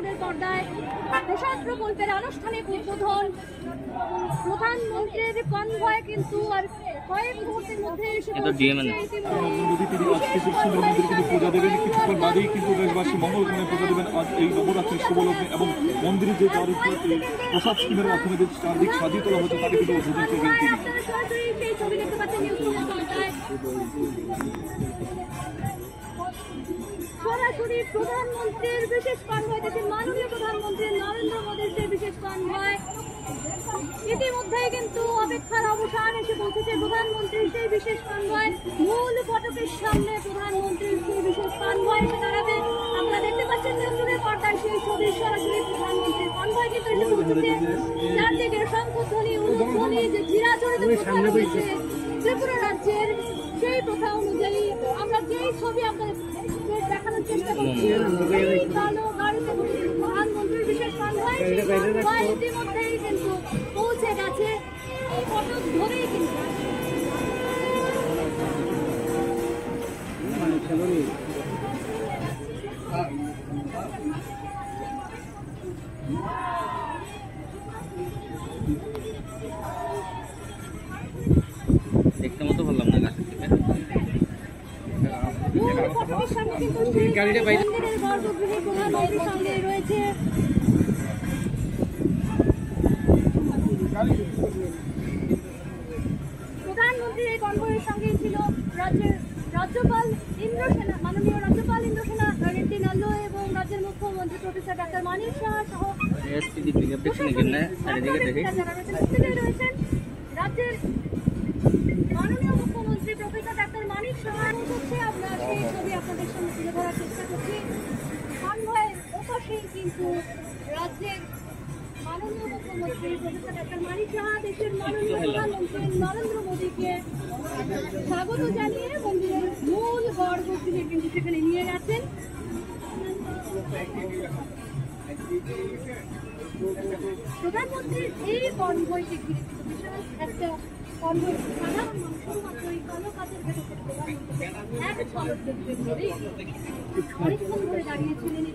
নিউজের পর্দায় প্রসাদ প্রকল্পের আনুষ্ঠানিক উদ্বোধন। প্রধানমন্ত্রীর কনভয় কিন্তু আর কয়েক মুহূর্তের মধ্যে এসে পূজা দেবেন। কিছুক্ষণ বাদেই কিন্তু দেশবাসী মঙ্গল কামনায় পূজা দেবেন আজ এই নবরাত্রির শুভলগ্নে, এবং মন্দিরে যে প্রসাদ স্কিমের মাধ্যমে যে চারদিক সাজিয়ে তোলা হচ্ছে তাকে কিন্তু উদ্বোধন করবেন তিনি। সরাসরি প্রধানমন্ত্রীর বিশেষ কনভয়, দেশের মাননীয় প্রধানমন্ত্রী নরেন্দ্র মোদীর সেই বিশেষ কনভয় ইতিমধ্যেই কিন্তু অপেক্ষার অবসান এসে পৌঁছেছে। প্রধানমন্ত্রীর সেই বিশেষ কনভয় মূল ফটকের সামনে প্রধানমন্ত্রীর সেই বিশেষ কনভয় এসে দাঁড়াবে। আমরা দেখতে পাচ্ছেন নিউজের পর্দায় সেই ছবি। সরাসরি প্রধানমন্ত্রীর কনভয় কিন্তু এসে পৌঁছেছে। চারদিকে শঙ্খধ্বনি, উলুধ্বনি যে চিরাচরিত প্রথা রয়েছে ত্রিপুরা রাজ্যের, সেই প্রথা অনুযায়ী আমরা যেই ছবি আপনাদের দেখানোর চেষ্টা করছি, এই কালো গাড়িতে প্রধানমন্ত্রীর বিশেষ কনভয় ইতিমধ্যেই কিন্তু পৌঁছে গেছে। এই ফটক ধরেই কিন্তু দেখতে মতো বললাম না কাছে থেকে গাড়িটা বাইরে গর্ভগৃহে প্রধানমন্ত্রীর সঙ্গে রয়েছে। প্রধানমন্ত্রীর এই কনভয়ের সঙ্গেই ছিল রাজ্যের রাজ্যপাল ইন্দ্রসেনা, মাননীয় রাজ্যপাল ইন্দ্রসেনা রেড্ডি নাল্লো এবং রাজ্যের মুখ্যমন্ত্রী প্রফেসর ডাক্তার মানিক সাহা সহ প্রত্যেকেই রয়েছেন। রাজ্যের মাননীয় মুখ্যমন্ত্রী প্রফেসর ডাক্তার মানিক সাহা হচ্ছে। আমরা সেই ছবি আপনাদের সামনে তুলে ধরার চেষ্টা করছি। কনভয়ের ওপাশেই কিন্তু রাজ্যের মাননীয় মুখ্যমন্ত্রী প্রফেসর ডাক্তার মানিক সাহা দেশের মাননীয় প্রধানমন্ত্রী নরেন্দ্র মোদীকে স্বাগত জানিয়ে মন্দিরের মূল গর্ভগৃহে কিন্তু সেখানে নিয়ে গেছেন। প্রধানমন্ত্রীর এই কনভয়কে ঘিরে কিন্তু বিশাল একটা কনভয়, সাধারণ মানুষের মাত্র এই কালো কাজের ভেতর থেকে প্রধানমন্ত্রী এক ঝলক দেখতে অনেকক্ষণ ধরে দাঁড়িয়েছিলেন।